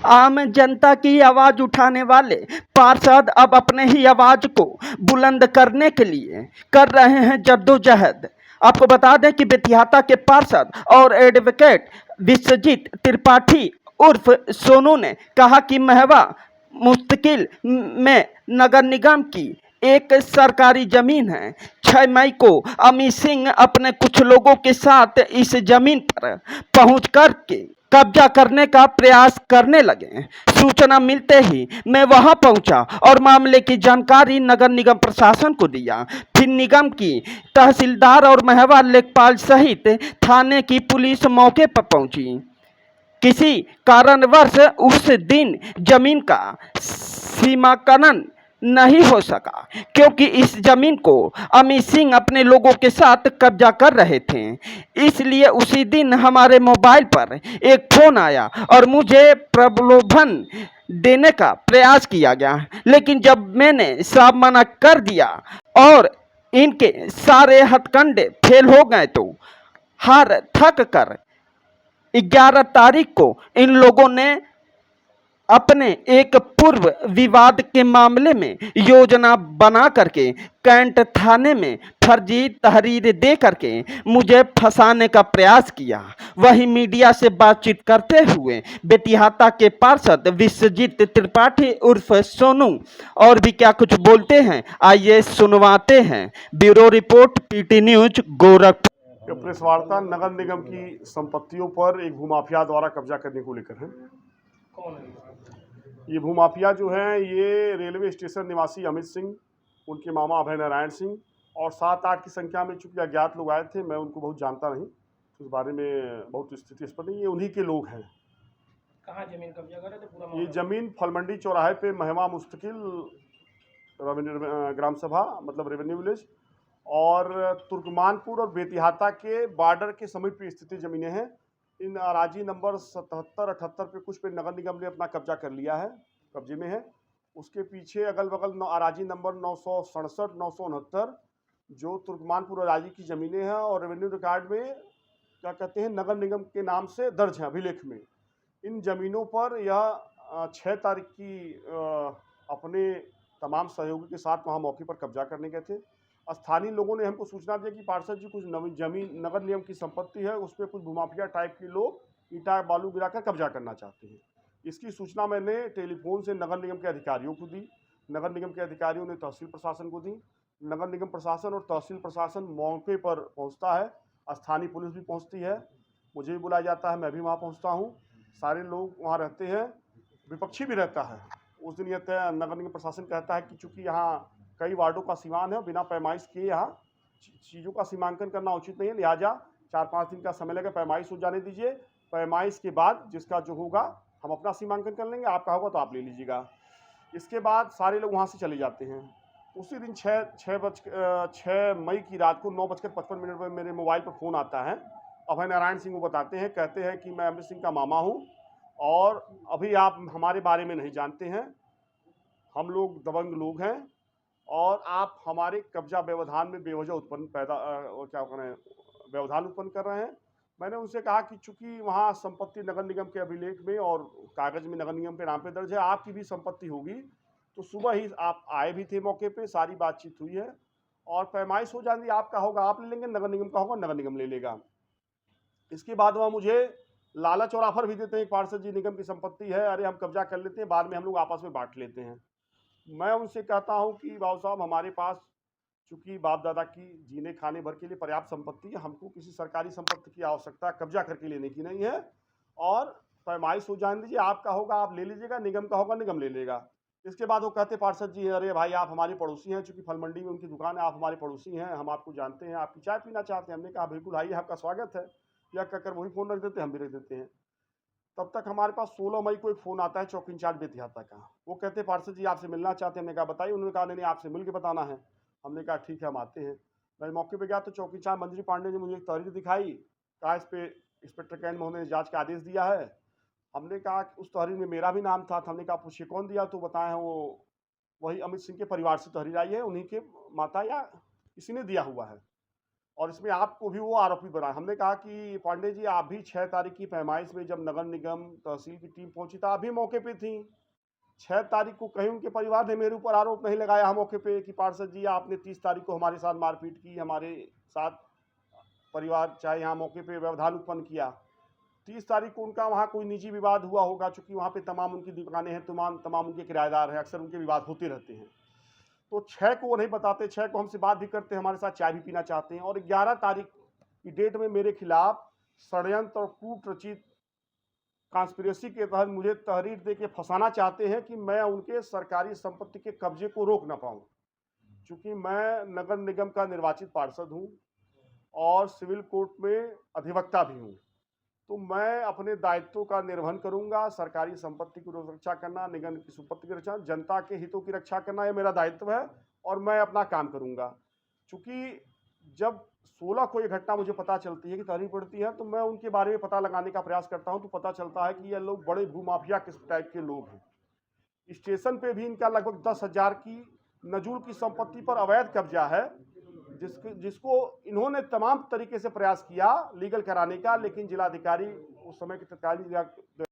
आम जनता की आवाज उठाने वाले पार्षद अब अपने ही आवाज को बुलंद करने के लिए कर रहे हैं जद्दोजहद। आपको बता दें कि बेतिहाता के पार्षद और एडवोकेट विश्वजीत त्रिपाठी उर्फ सोनू ने कहा कि महवा मुस्तकिल में नगर निगम की एक सरकारी जमीन है। 6 मई को अमित सिंह अपने कुछ लोगों के साथ इस जमीन पर पहुंच कर के कब्जा करने का प्रयास करने लगे। सूचना मिलते ही मैं वहां पहुंचा और मामले की जानकारी नगर निगम प्रशासन को दिया। फिर निगम की तहसीलदार और महवा लेखपाल सहित थाने की पुलिस मौके पर पहुंची। किसी कारणवश उस दिन जमीन का सीमाकरण नहीं हो सका, क्योंकि इस जमीन को अमित सिंह अपने लोगों के साथ कब्जा कर रहे थे। इसलिए उसी दिन हमारे मोबाइल पर एक फोन आया और मुझे प्रलोभन देने का प्रयास किया गया, लेकिन जब मैंने साफ मना कर दिया और इनके सारे हथकंडे फेल हो गए तो हार थक कर 11 तारीख को इन लोगों ने अपने एक पूर्व विवाद के मामले में योजना बना करके कैंट थाने में फर्जी तहरीर दे करके मुझे फंसाने का प्रयास किया। वही मीडिया से बातचीत करते हुए बेतिहाता के पार्षद विश्वजीत त्रिपाठी उर्फ सोनू और भी क्या कुछ बोलते हैं, आइए सुनवाते हैं। Bureau report, PT news, Gorakhpur. Press वार्ता नगर निगम की संपत्तियों पर एक भूमाफिया द्वारा कब्जा करने को लेकर है। कौन है? ये भूमाफिया जो है ये रेलवे स्टेशन निवासी अमित सिंह, उनके मामा अभय नारायण सिंह और 7-8 की संख्या में चूंकि अज्ञात लोग आए थे। मैं उनको बहुत जानता नहीं, उस बारे में बहुत स्थिति स्पष्ट नहीं। ये उन्हीं के लोग हैं। कहाँ जमीन कब्जा कर रहे थे? पूरा ये मामला जमीन फलमंडी चौराहे पे महवा मुस्तकिल ग्राम सभा मतलब रेवेन्यू विलेज और तुर्कमानपुर और बेतिहाता के बॉर्डर के समीप स्थित ज़मीनें हैं। इन अराजी नंबर 77-78 पे कुछ पे नगर निगम ने अपना कब्जा कर लिया है, कब्जे में है। उसके पीछे अगल बगल अराजी नंबर 967, 969 जो तुर्कमानपुर अराजी की ज़मीनें हैं और रेवेन्यू रिकॉर्ड में क्या कहते हैं नगर निगम के नाम से दर्ज है अभिलेख में। इन ज़मीनों पर यह 6 तारीख की अपने तमाम सहयोगी के साथ वहाँ मौके पर कब्जा करने गए थे। स्थानीय लोगों ने हमको सूचना दी कि पार्षद जी कुछ नवी जमीन नगर निगम की संपत्ति है, उस पर कुछ भूमाफिया टाइप के लोग ईंटा बालू गिराकर कब्जा करना चाहते हैं। इसकी सूचना मैंने टेलीफोन से नगर निगम के अधिकारियों को दी। नगर निगम के अधिकारियों ने तहसील प्रशासन को दी। नगर निगम प्रशासन और तहसील प्रशासन मौके पर पहुँचता है, स्थानीय पुलिस भी पहुँचती है, मुझे भी बुलाया जाता है, मैं भी वहाँ पहुँचता हूँ। सारे लोग वहाँ रहते हैं, विपक्षी भी रहता है। उस दिन यह नगर निगम प्रशासन कहता है कि चूँकि यहाँ कई वार्डों का सीमान है, बिना पैमाइश किए यहाँ चीज़ों का सीमांकन करना उचित नहीं है, लिहाजा 4-5 दिन का समय लगेगा, पैमाइश हो जाने दीजिए। पैमाइश के बाद जिसका जो होगा हम अपना सीमांकन कर लेंगे, आपका होगा तो आप ले लीजिएगा। इसके बाद सारे लोग वहाँ से चले जाते हैं। उसी दिन 6 मई की रात को 9:55 पर मेरे मोबाइल पर फ़ोन आता है। अभय नारायण सिंह को बताते हैं, कहते हैं कि मैं अमित सिंह का मामा हूँ और अभी आप हमारे बारे में नहीं जानते हैं, हम लोग दबंग लोग हैं और आप हमारे कब्जा व्यवधान में बेवजह व्यवधान उत्पन्न कर रहे हैं। मैंने उनसे कहा कि चूंकि वहाँ संपत्ति नगर निगम के अभिलेख में और कागज़ में नगर निगम के नाम पे दर्ज है, आपकी भी संपत्ति होगी, तो सुबह ही आप आए भी थे मौके पे, सारी बातचीत हुई है और पैमाइश हो जाती, आपका होगा आप ले लेंगे, नगर निगम का होगा नगर निगम ले लेगा। इसके बाद वह मुझे लालच और ऑफर भी देते हैं, पार्षद जी निगम की संपत्ति है, अरे हम कब्जा कर लेते हैं, बाद में हम लोग आपस में बांट लेते हैं। मैं उनसे कहता हूं कि बाबू साहब हमारे पास चूंकि बाप दादा की जीने खाने भर के लिए पर्याप्त संपत्ति है, हमको किसी सरकारी संपत्ति की आवश्यकता कब्जा करके लेने की नहीं है और पैमाइश हो जाने दीजिए, आपका होगा आप ले लीजिएगा, निगम का होगा निगम ले लेगा। इसके बाद वो कहते पार्षद जी अरे भाई आप हमारे पड़ोसी हैं, चूंकि फलमंडी में उनकी दुकान है, आप हमारे पड़ोसी हैं, हम आपको जानते हैं, आपकी चाय पीना चाहते हैं। हमने कहा बिल्कुल आइए, आपका स्वागत है। या कहकर वही फ़ोन रख देते हैं, हम भी रख देते हैं। तब तक हमारे पास 16 मई को एक फ़ोन आता है चौकी इंचार्ज बेतिहाता का। वो कहते पार्षद जी आपसे मिलना चाहते हैं। हमने कहा बताइए। उन्होंने कहा नहीं आपसे मिल के बताना है। हमने कहा ठीक है हम आते हैं। मैं मौके पे गया तो चौकी इंचार्ज मंजरी पांडे ने मुझे एक तहरीर दिखाई, कहा इस पर इंस्पेक्टर कैंट महोदय ने जाँच का आदेश दिया है। हमने कहा उस तहरीर में मेरा भी नाम था। हमने कहा पूछिए कौन दिया, तो बताएं वो वही अमित सिंह के परिवार से तहरीर आई है, उन्हीं के माता या किसी ने दिया हुआ है। और इसमें आपको भी वो आरोपी बनाया। हमने कहा कि पांडे जी, आप भी 6 तारीख की पैमाइश में जब नगर निगम तहसील की टीम पहुंची तो आप भी मौके पे थी। 6 तारीख को कहीं उनके परिवार ने मेरे ऊपर आरोप नहीं लगाया मौके पे कि पार्षद जी आपने 30 तारीख को हमारे साथ मारपीट की, हमारे साथ परिवार चाहे यहाँ मौके पे व्यवधान उत्पन्न किया। 30 तारीख को उनका वहाँ कोई निजी विवाद हुआ होगा, चूंकि वहाँ पे तमाम उनकी दुकानें हैं, तमाम उनके किराएदार हैं, अक्सर उनके विवाद होते रहते हैं। तो 6 को वो नहीं बताते, 6 को हमसे बात भी करते हैं, हमारे साथ चाय भी पीना चाहते हैं, और 11 तारीख की डेट में मेरे खिलाफ षड्यंत्र और कूट रचित कॉन्स्पिरेसी के तहत मुझे तहरीर दे के फंसाना चाहते हैं कि मैं उनके सरकारी संपत्ति के कब्जे को रोक ना पाऊँ। चूँकि मैं नगर निगम का निर्वाचित पार्षद हूँ और सिविल कोर्ट में अधिवक्ता भी हूँ, तो मैं अपने दायित्वों का निर्वहन करूंगा। सरकारी संपत्ति की रक्षा करना, निगम की संपत्ति की रक्षा, जनता के हितों की रक्षा करना, ये मेरा दायित्व है और मैं अपना काम करूंगा। चूंकि जब 16 को ये घटना मुझे पता चलती है कि तहरीर पड़ती है, तो मैं उनके बारे में पता लगाने का प्रयास करता हूं, तो पता चलता है कि ये लोग बड़े भूमाफिया किस टाइप के लोग हैं। स्टेशन पे भी इनका लगभग 10,000 की नजूल की संपत्ति पर अवैध कब्जा है, जिसको इन्होंने तमाम तरीके से प्रयास किया लीगल कराने का, लेकिन जिलाधिकारी उस समय के तत्कालीन